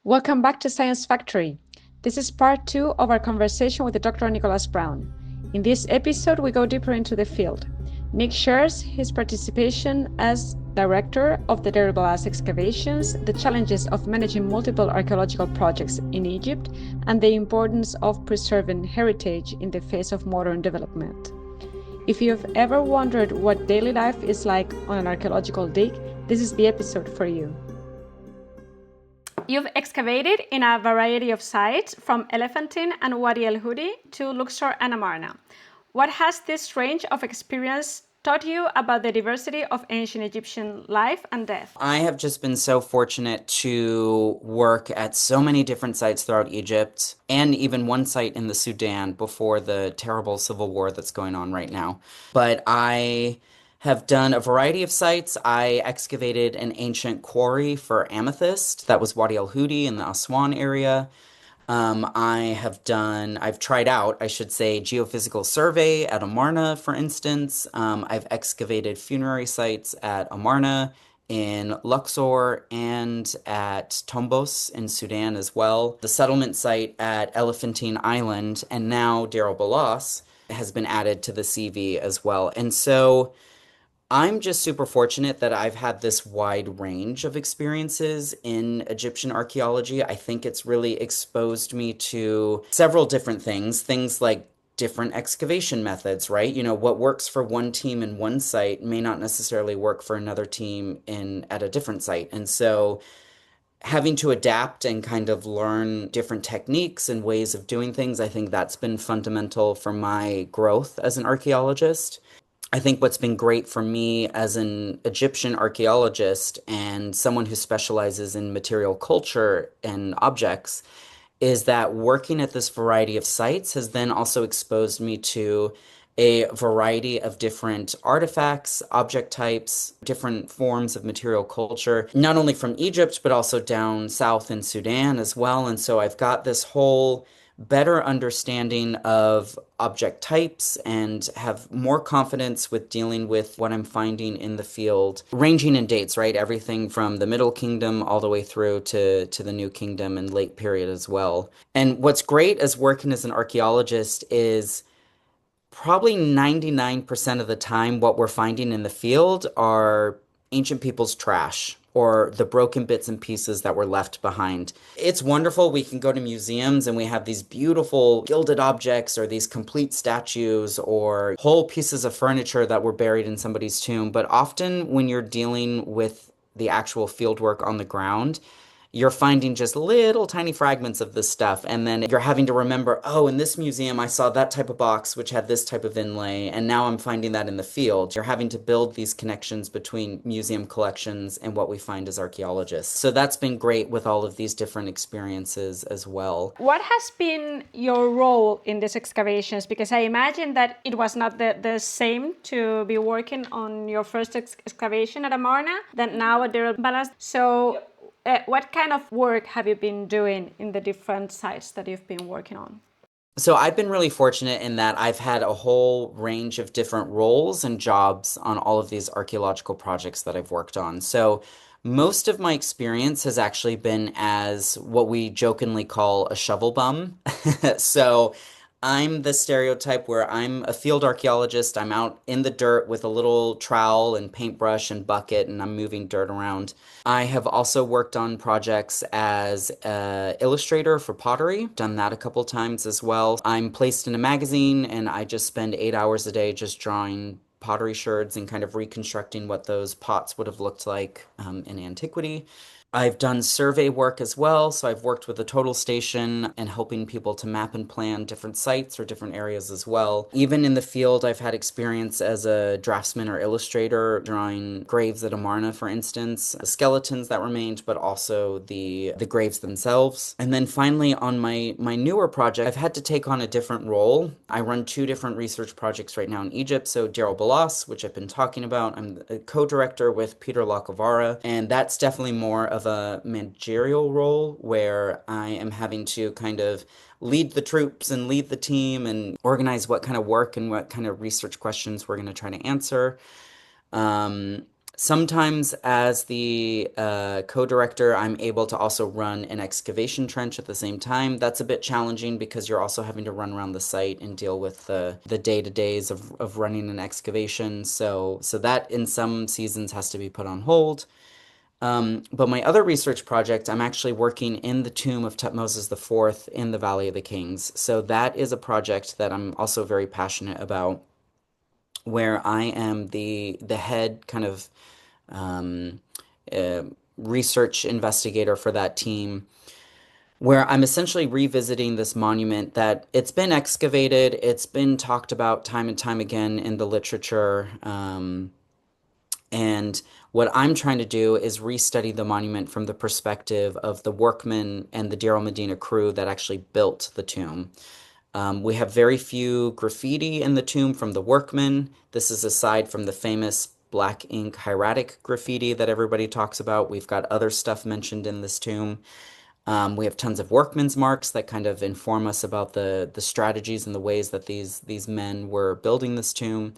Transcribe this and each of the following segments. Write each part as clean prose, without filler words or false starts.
Welcome back to Science Factory. This is part 2 of our conversation with Dr. Nicholas Brown. In this episode, we go deeper into the field. Nick shares his participation as director of the el-Ballas excavations, the challenges of managing multiple archaeological projects in Egypt, and the importance of preserving heritage in the face of modern development. If you've ever wondered what daily life is like on an archaeological dig, this is the episode for you. You've excavated in a variety of sites, from Elephantine and Wadi el-Hudi to Luxor and Amarna. What has this range of experience taught you about the diversity of ancient Egyptian life and death? I have just been so fortunate to work at so many different sites throughout Egypt, and even one site in the Sudan before the terrible civil war that's going on right now. But I have done a variety of sites. I excavated an ancient quarry for amethyst. That was Wadi el-Hudi in the Aswan area. I've tried out, I should say, geophysical survey at Amarna, for instance. I've excavated funerary sites at Amarna, in Luxor, and at Thutmose in Sudan as well. The settlement site at Elephantine Island, and now Deir el-Ballas, has been added to the CV as well. And so I'm just super fortunate that I've had this wide range of experiences in Egyptian archaeology. I think it's really exposed me to several different things like different excavation methods, right? You know, what works for one team in one site may not necessarily work for another team at a different site. And so having to adapt and kind of learn different techniques and ways of doing things, I think that's been fundamental for my growth as an archaeologist. I think what's been great for me as an Egyptian archaeologist and someone who specializes in material culture and objects is that working at this variety of sites has then also exposed me to a variety of different artifacts, object types, different forms of material culture, not only from Egypt, but also down south in Sudan as well. And so I've got this whole better understanding of object types and have more confidence with dealing with what I'm finding in the field, ranging in dates, right? Everything from the Middle Kingdom all the way through to the New Kingdom and late period as well. And what's great as working as an archaeologist is probably 99% of the time what we're finding in the field are ancient people's trash or the broken bits and pieces that were left behind. It's wonderful. We can go to museums and we have these beautiful gilded objects or these complete statues or whole pieces of furniture that were buried in somebody's tomb. But often when you're dealing with the actual field work on the ground, you're finding just little tiny fragments of this stuff, and then you're having to remember, oh, in this museum I saw that type of box which had this type of inlay, and now I'm finding that in the field. You're having to build these connections between museum collections and what we find as archaeologists. So that's been great with all of these different experiences as well. What has been your role in these excavations? Because I imagine that it was not the same to be working on your first excavation at Amarna than now at Deir el-Ballas. So what kind of work have you been doing in the different sites that you've been working on? So I've been really fortunate in that I've had a whole range of different roles and jobs on all of these archaeological projects that I've worked on. So most of my experience has actually been as what we jokingly call a shovel bum. So I'm the stereotype where I'm a field archaeologist. I'm out in the dirt with a little trowel and paintbrush and bucket, and I'm moving dirt around. I have also worked on projects as an illustrator for pottery, done that a couple times as well. I'm placed in a magazine, and I just spend 8 hours a day just drawing pottery sherds and kind of reconstructing what those pots would have looked like in antiquity. I've done survey work as well, so I've worked with a total station and helping people to map and plan different sites or different areas as well. Even in the field, I've had experience as a draftsman or illustrator, drawing graves at Amarna, for instance, the skeletons that remained, but also the graves themselves. And then finally, on my newer project, I've had to take on a different role. I run 2 different research projects right now in Egypt, so Deir el-Ballas, which I've been talking about. I'm a co-director with Peter Lacavara, and that's definitely more of a managerial role where I am having to kind of lead the troops and lead the team and organize what kind of work and what kind of research questions we're going to try to answer. Sometimes, as the co-director, I'm able to also run an excavation trench at the same time. That's a bit challenging because you're also having to run around the site and deal with the day-to-days of running an excavation. So that in some seasons has to be put on hold. But my other research project, I'm actually working in the tomb of Thutmose IV in the Valley of the Kings. So that is a project that I'm also very passionate about, where I am the head kind of um, uh, research investigator for that team, where I'm essentially revisiting this monument that it's been excavated, it's been talked about time and time again in the literature. And what I'm trying to do is restudy the monument from the perspective of the workmen and the Deir el-Medina crew that actually built the tomb. We have very few graffiti in the tomb from the workmen. This is aside from the famous black ink hieratic graffiti that everybody talks about. We've got other stuff mentioned in this tomb. We have tons of workmen's marks that kind of inform us about the strategies and the ways that these men were building this tomb.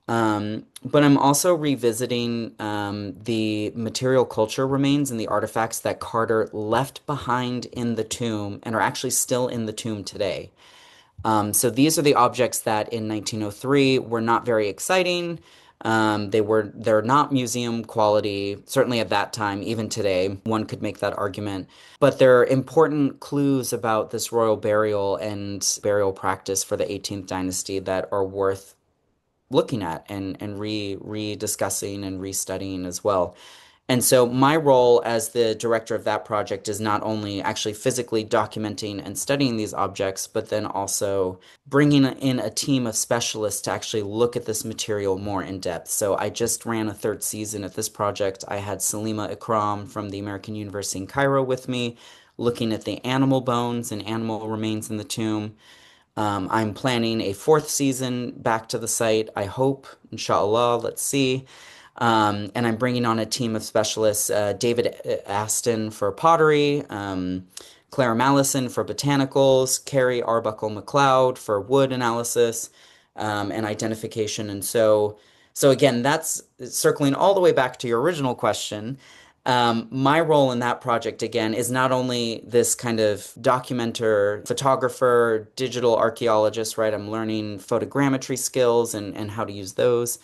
But I'm also revisiting the material culture remains and the artifacts that Carter left behind in the tomb and are actually still in the tomb today. So these are the objects that in 1903 were not very exciting. They're not museum quality, certainly at that time, even today, one could make that argument. But they're important clues about this royal burial and burial practice for the 18th dynasty that are worth looking at and re-discussing and restudying as well. And so my role as the director of that project is not only actually physically documenting and studying these objects, but then also bringing in a team of specialists to actually look at this material more in depth. So I just ran a third season at this project. I had Salima Ikram from the American University in Cairo with me, looking at the animal bones and animal remains in the tomb. I'm planning a fourth season back to the site, I hope, inshallah, let's see. And I'm bringing on a team of specialists, David Aston for pottery, Claire Mallison for botanicals, Carrie Arbuckle McLeod for wood analysis and identification. And so again, that's circling all the way back to your original question. My role in that project, again, is not only this kind of documenter, photographer, digital archaeologist, right? I'm learning photogrammetry skills and how to use those,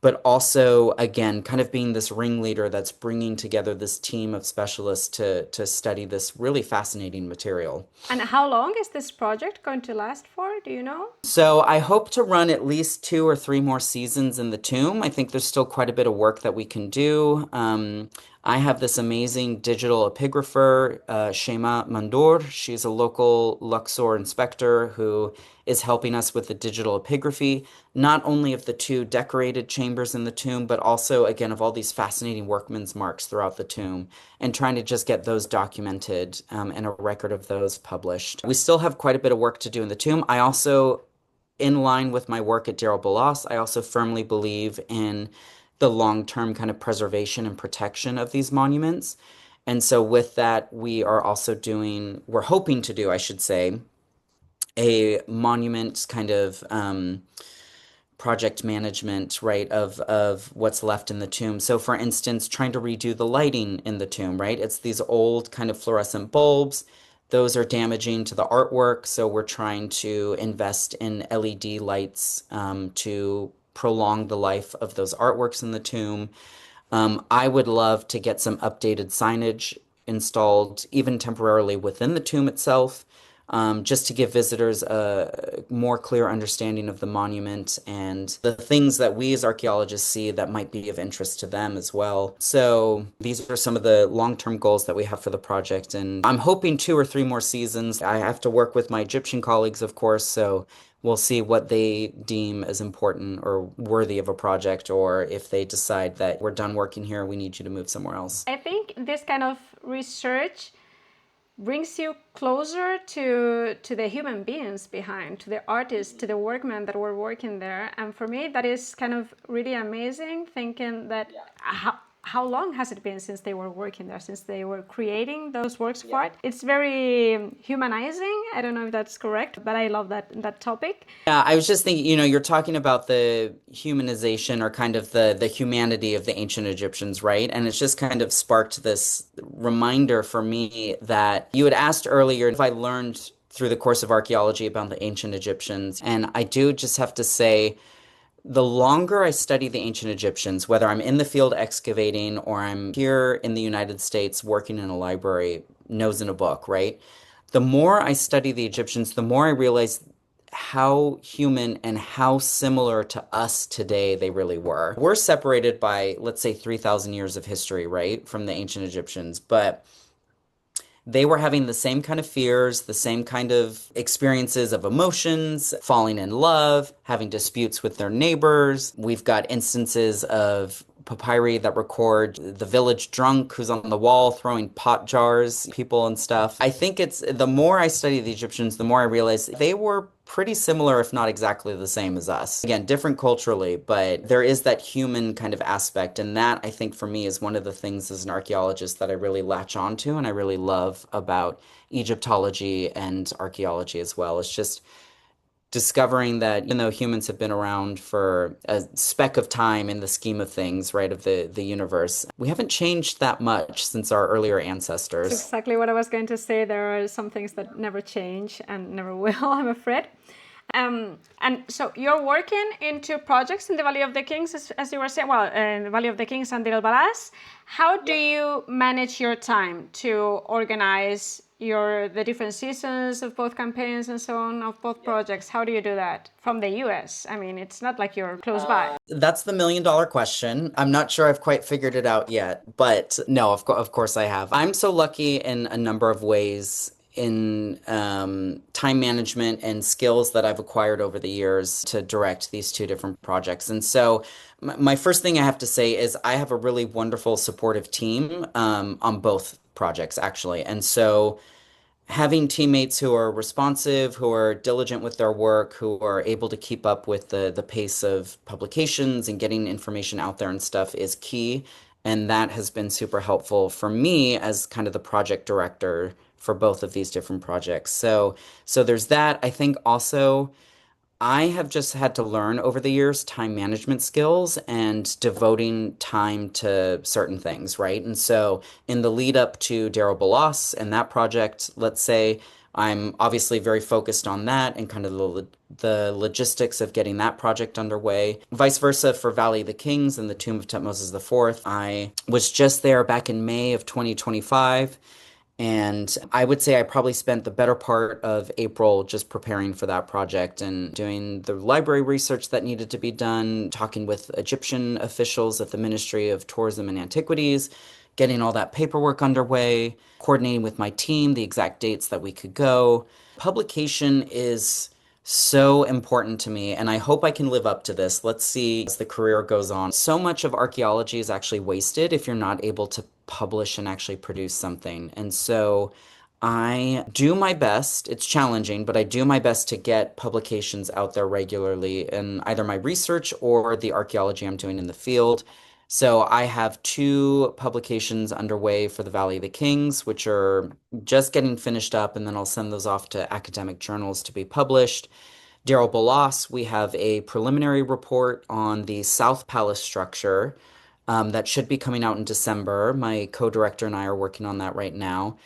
but also, again, kind of being this ringleader that's bringing together this team of specialists to study this really fascinating material. And how long is this project going to last for? Do you know? So I hope to run at least 2 or 3 more seasons in the tomb. I think there's still quite a bit of work that we can do. I have this amazing digital epigrapher, Shema Mandour. She's a local Luxor inspector who is helping us with the digital epigraphy, not only of the 2 decorated chambers in the tomb, but also, again, of all these fascinating workmen's marks throughout the tomb, and trying to just get those documented and a record of those published. We still have quite a bit of work to do in the tomb. I also, in line with my work at Deir el-Ballas, I also firmly believe in the long-term kind of preservation and protection of these monuments. And so with that, we're hoping to do, I should say, a monument kind of project management, right, of what's left in the tomb. So for instance, trying to redo the lighting in the tomb, right? It's these old kind of fluorescent bulbs. Those are damaging to the artwork, so we're trying to invest in LED lights to prolong the life of those artworks in the tomb. I would love to get some updated signage installed, even temporarily within the tomb itself, just to give visitors a more clear understanding of the monument and the things that we as archaeologists see that might be of interest to them as well. So these are some of the long-term goals that we have for the project, and I'm hoping 2 or 3 more seasons. I have to work with my Egyptian colleagues, of course, so we'll see what they deem as important or worthy of a project, or if they decide that we're done working here, we need you to move somewhere else. I think this kind of research brings you closer to the human beings behind, to the artists, to the workmen that were working there. And for me, that is kind of really amazing, thinking that how long has it been since they were working there, since they were creating those works of art? It's very humanizing. I don't know if that's correct, but I love that topic. Yeah, I was just thinking, you're talking about the humanization or kind of the humanity of the ancient Egyptians, right? And it's just kind of sparked this reminder for me that you had asked earlier if I learned through the course of archaeology about the ancient Egyptians. And I do just have to say, the longer I study the ancient Egyptians, whether I'm in the field excavating or I'm here in the United States working in a library, nose in a book, right? The more I study the Egyptians, the more I realize how human and how similar to us today they really were. We're separated by, let's say, 3,000 years of history, right, from the ancient Egyptians, but they were having the same kind of fears, the same kind of experiences of emotions, falling in love, having disputes with their neighbors. We've got instances of papyri that record the village drunk who's on the wall throwing pot jars, people and stuff. I think it's the more I study the Egyptians, the more I realize they were pretty similar, if not exactly the same as us. Again, different culturally, but there is that human kind of aspect. And that, I think, for me, is one of the things as an archaeologist that I really latch onto and I really love about Egyptology and archaeology as well. It's just discovering that even though humans have been around for a speck of time in the scheme of things, right, of the universe, we haven't changed that much since our earlier ancestors. That's exactly what I was going to say. There are some things that never change and never will, I'm afraid. And so you're working into projects in the Valley of the Kings, as you were saying, well, in the Valley of the Kings and the el-Ballas. How do you manage your time to organize the different seasons of both campaigns and so on, of both projects? How do you do that from the US? I mean, it's not like you're close by. That's the $1,000,000 question. I'm not sure I've quite figured it out yet, but no, of course I have. I'm so lucky in a number of ways in time management and skills that I've acquired over the years to direct these two different projects. And so my first thing I have to say is I have a really wonderful supportive team on both projects, actually. And so having teammates who are responsive, who are diligent with their work, who are able to keep up with the pace of publications and getting information out there and stuff is key. And that has been super helpful for me as kind of the project director for both of these different projects. So there's that. I think also I have just had to learn over the years time management skills and devoting time to certain things, right? And so in the lead up to el-Ballas and that project, let's say I'm obviously very focused on that and kind of the logistics of getting that project underway. Vice versa for Valley of the Kings and the tomb of Thutmose IV. I was just there back in May of 2025. And I would say I probably spent the better part of April just preparing for that project and doing the library research that needed to be done, talking with Egyptian officials at the Ministry of Tourism and Antiquities, getting all that paperwork underway, coordinating with my team the exact dates that we could go. Publication is so important to me, and I hope I can live up to this. Let's see as the career goes on. So much of archaeology is actually wasted if you're not able to publish and actually produce something. And so I do my best. It's challenging, but I do my best to get publications out there regularly in either my research or the archaeology I'm doing in the field. So I have 2 publications underway for the Valley of the Kings, which are just getting finished up, and then I'll send those off to academic journals to be published. el-Ballas, we have a preliminary report on the South Palace structure that should be coming out in December. My co-director and I are working on that right now.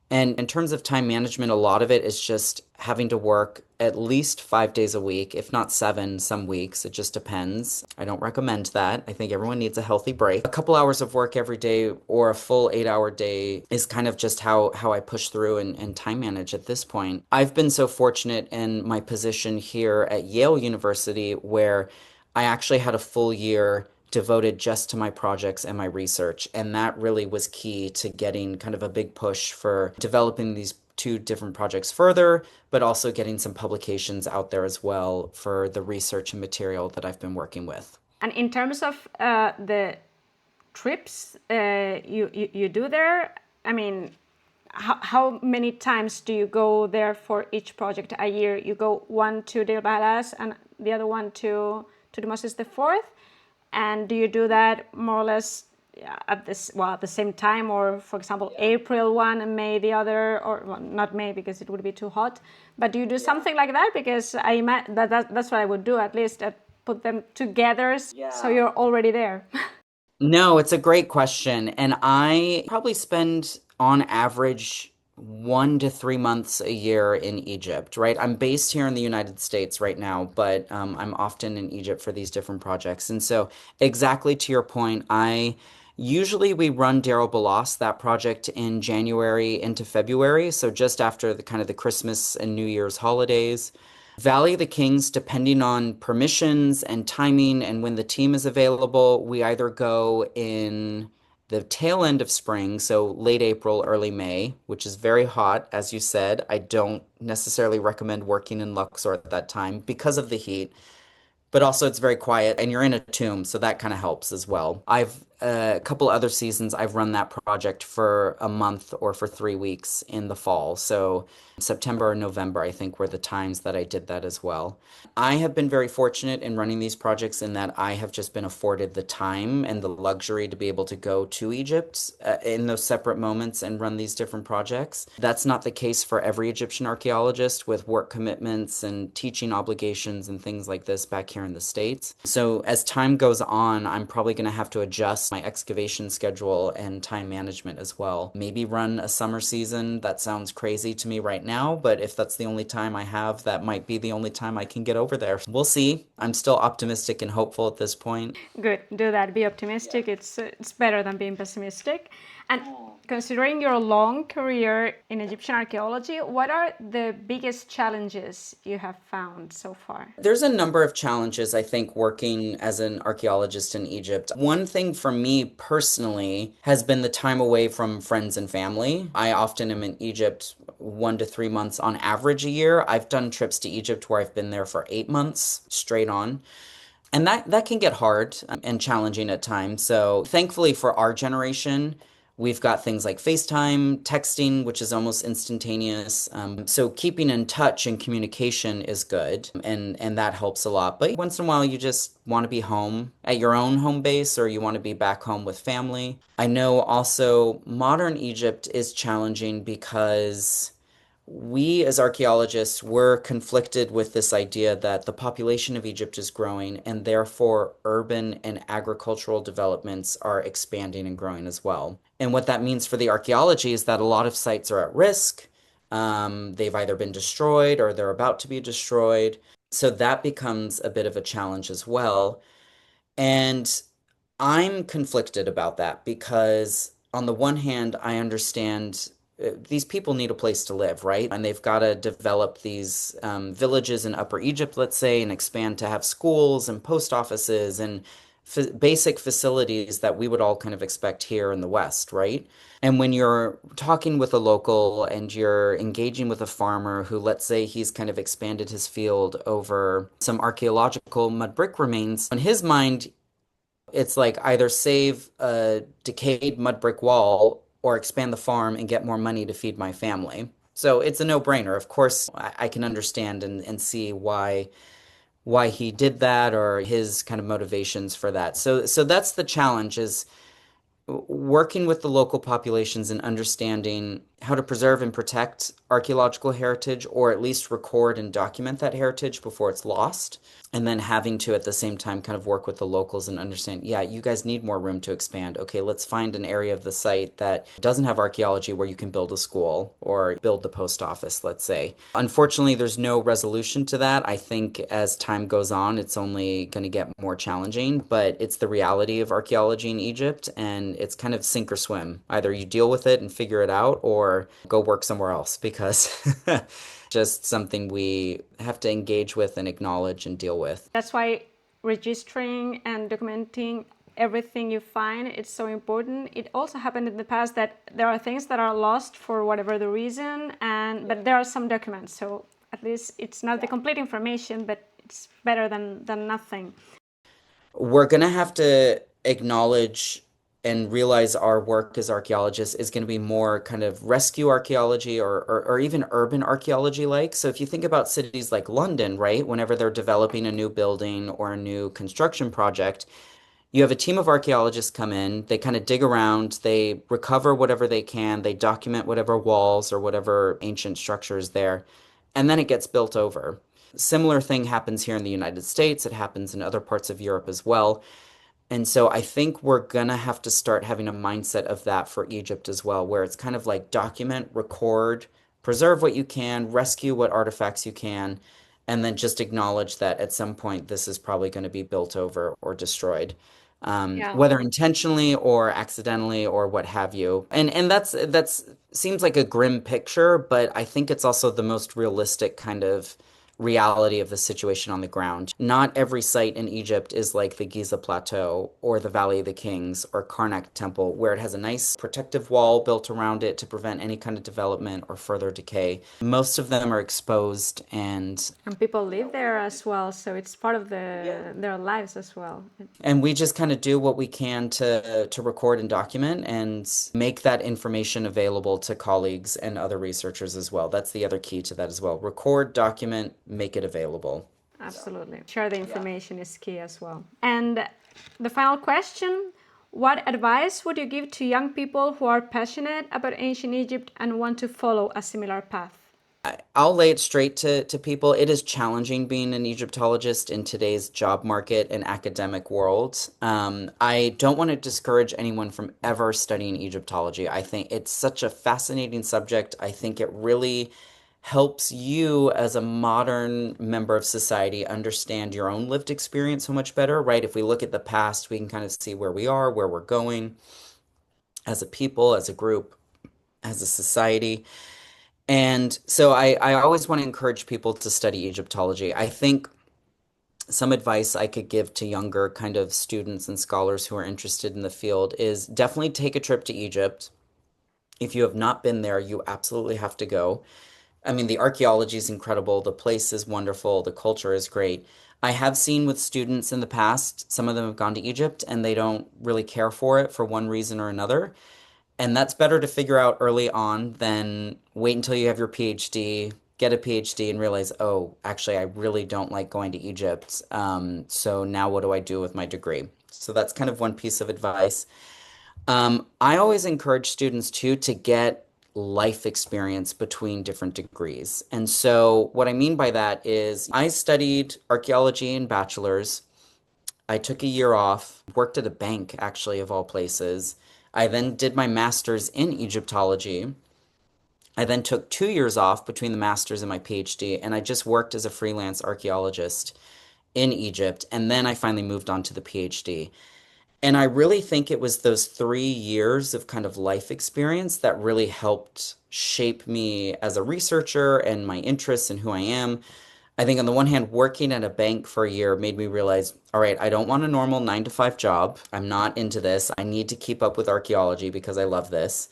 And in terms of time management, a lot of it is just having to work at least 5 days a week, if not 7 some weeks. It just depends. I don't recommend that. I think everyone needs a healthy break. A couple hours of work every day or a full 8-hour day is kind of just how I push through and time manage at this point. I've been so fortunate in my position here at Yale University where I actually had a full year devoted just to my projects and my research. And that really was key to getting kind of a big push for developing these 2 different projects further, but also getting some publications out there as well for the research and material that I've been working with. And in terms of the trips you do there, I mean, how many times do you go there for each project a year? You go one to el-Ballas and the other one to Thutmose IV? And do you do that more or less at this, well, at the same time, or for example, April one and May the other, or well, not May because it would be too hot. But do you do something like that? Because that's what I would do at least. Put them together so you're already there. No, it's a great question. And I probably spend on average 1 to 3 months a year in Egypt, right? I'm based here in the United States right now, but I'm often in Egypt for these different projects. And so, exactly to your point, I usually we run Deir el-Ballas, that project, in January into February. So, just after the kind of the Christmas and New Year's holidays. Valley of the Kings, depending on permissions and timing and when the team is available, we either go in the tail end of spring, so late April, early May, which is very hot, as you said. I don't necessarily recommend working in Luxor at that time because of the heat, but also it's very quiet and you're in a tomb, so that kind of helps as well. I've a couple other seasons I've run that project for a month or for 3 weeks in the fall. So September or November, I think, were the times that I did that as well. I have been very fortunate in running these projects in that I have just been afforded the time and the luxury to be able to go to Egypt in those separate moments and run these different projects. That's not the case for every Egyptian archaeologist with work commitments and teaching obligations and things like this back here in the States. So as time goes on, I'm probably going to have to adjust my excavation schedule and time management as well. Maybe run a summer season. That sounds crazy to me right now, but if that's the only time I have, that might be the only time I can get over there. We'll see. I'm still optimistic and hopeful at this point. Good, do that. Be optimistic. It's better than being pessimistic. And considering your long career in Egyptian archaeology, what are the biggest challenges you have found so far? There's a number of challenges, I think, working as an archaeologist in Egypt. One thing for me personally has been the time away from friends and family. I often am in Egypt 1 to 3 months on average a year. I've done trips to Egypt where I've been there for 8 months straight on. And that can get hard and challenging at times. So thankfully for our generation, we've got things like FaceTime, texting, which is almost instantaneous. So keeping in touch and communication is good, and that helps a lot. But once in a while, you just want to be home at your own home base, or you want to be back home with family. I know also modern Egypt is challenging because we as archaeologists were conflicted with this idea that the population of Egypt is growing and therefore urban and agricultural developments are expanding and growing as well. And what that means for the archaeology is that a lot of sites are at risk. They've either been destroyed or they're about to be destroyed. So that becomes a bit of a challenge as well. And I'm conflicted about that because, on the one hand, I understand these people need a place to live, right? And they've got to develop these villages in Upper Egypt, let's say, and expand to have schools and post offices and basic facilities that we would all kind of expect here in the West, right? And when you're talking with a local and you're engaging with a farmer who, let's say, he's kind of expanded his field over some archaeological mud brick remains, in his mind, it's like either save a decayed mud brick wall or expand the farm and get more money to feed my family. So it's a no-brainer. Of course, I can understand and see why he did that or his kind of motivations for that. So that's the challenge, is working with the local populations and understanding how to preserve and protect archaeological heritage, or at least record and document that heritage before it's lost. And then having to, at the same time, kind of work with the locals and understand, yeah, you guys need more room to expand. Okay, let's find an area of the site that doesn't have archaeology where you can build a school or build the post office, let's say. Unfortunately, there's no resolution to that. I think as time goes on, it's only going to get more challenging, but it's the reality of archaeology in Egypt, and it's kind of sink or swim. Either you deal with it and figure it out, or go work somewhere else, because just something we have to engage with and acknowledge and deal with. That's why registering and documenting everything you find, it's so important. It also happened in the past that there are things that are lost for whatever the reason, but there are some documents, so at least it's not the complete information, but it's better than nothing. We're going to have to acknowledge and realize our work as archaeologists is going to be more kind of rescue archaeology, or even urban archaeology like. So if you think about cities like London, right, whenever they're developing a new building or a new construction project, You have a team of archaeologists come in, they kind of dig around, they recover whatever they can, they document whatever walls or whatever ancient structure is there, and then it gets built over. Similar thing happens here in the United States. It happens in other parts of Europe as well. And so I think we're gonna have to start having a mindset of that for Egypt as well, where it's kind of like document, record, preserve what you can, rescue what artifacts you can, and then just acknowledge that at some point this is probably going to be built over or destroyed, Yeah. whether intentionally or accidentally or what have you. And that's seems like a grim picture, but I think it's also the most realistic kind of reality of the situation on the ground. Not every site in Egypt is like the Giza Plateau or the Valley of the Kings or Karnak Temple, where it has a nice protective wall built around it to prevent any kind of development or further decay. Most of them are exposed And people live there as well, so it's part of their lives as well. and we just kind of do what we can to record and document and make that information available to colleagues and other researchers as well. That's the other key to that as well. Record, document, make it available. Absolutely. Share the information is key as well. And the final question, what advice would you give to young people who are passionate about ancient Egypt and want to follow a similar path? I'll lay it straight to people. It is challenging being an Egyptologist in today's job market and academic world. I don't want to discourage anyone from ever studying Egyptology. I think it's such a fascinating subject. I think it really helps you as a modern member of society understand your own lived experience so much better, right? If we look at the past, we can kind of see where we are, where we're going as a people, as a group, as a society. And so I always want to encourage people to study Egyptology. I think some advice I could give to younger kind of students and scholars who are interested in the field is definitely take a trip to Egypt. If you have not been there, you absolutely have to go. I mean, the archaeology is incredible, the place is wonderful, the culture is great. I have seen with students in the past, some of them have gone to Egypt and they don't really care for it for one reason or another. And that's better to figure out early on than wait until you have your PhD, get a PhD, and realize, oh, actually, I really don't like going to Egypt. So now what do I do with my degree? So that's kind of one piece of advice. I always encourage students too to get life experience between different degrees. And so what I mean by that is I studied archaeology in bachelor's. I took a year off, worked at a bank, actually, of all places. I then did my master's in Egyptology. I then took 2 years off between the master's and my PhD, and I just worked as a freelance archaeologist in Egypt. And then I finally moved on to the PhD. And I really think it was those 3 years of kind of life experience that really helped shape me as a researcher and my interests and who I am. I think on the one hand, working at a bank for a year made me realize, all right, I don't want a normal 9 to 5 job. I'm not into this. I need to keep up with archaeology because I love this.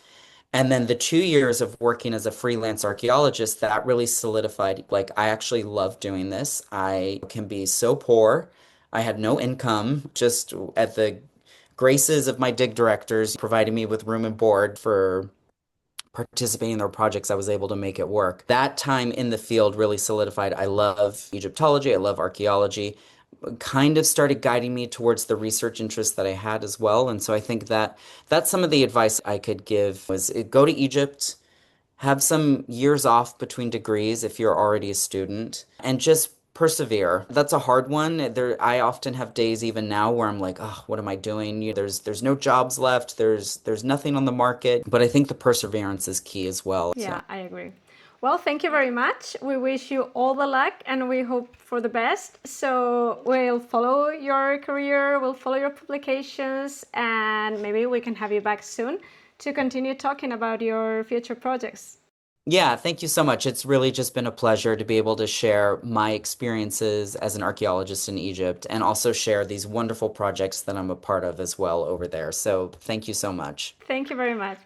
And then the 2 years of working as a freelance archaeologist, that really solidified, like, I actually love doing this. I can be so poor. I had no income, just at the graces of my dig directors providing me with room and board for participating in their projects. I was able to make it work. That time in the field really solidified. I love Egyptology. I love archaeology. Kind of started guiding me towards the research interests that I had as well. And so I think that that's some of the advice I could give was go to Egypt, have some years off between degrees if you're already a student, and just persevere. That's a hard one. I often have days even now where I'm like, oh, what am I doing? There's no jobs left. There's nothing on the market. But I think the perseverance is key as well. Yeah, I agree. Well, thank you very much. We wish you all the luck and we hope for the best. So we'll follow your career, we'll follow your publications, and maybe we can have you back soon to continue talking about your future projects. Yeah, thank you so much. It's really just been a pleasure to be able to share my experiences as an archaeologist in Egypt and also share these wonderful projects that I'm a part of as well over there. So thank you so much. Thank you very much.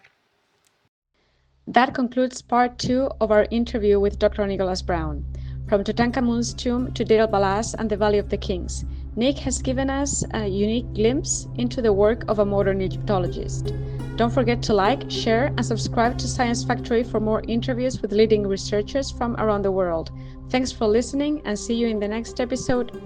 That concludes part 2 of our interview with Dr. Nicholas Brown. From Tutankhamun's tomb to Deir el-Ballas and the Valley of the Kings, Nick has given us a unique glimpse into the work of a modern Egyptologist. Don't forget to like, share, and subscribe to Science Factory for more interviews with leading researchers from around the world. Thanks for listening and see you in the next episode.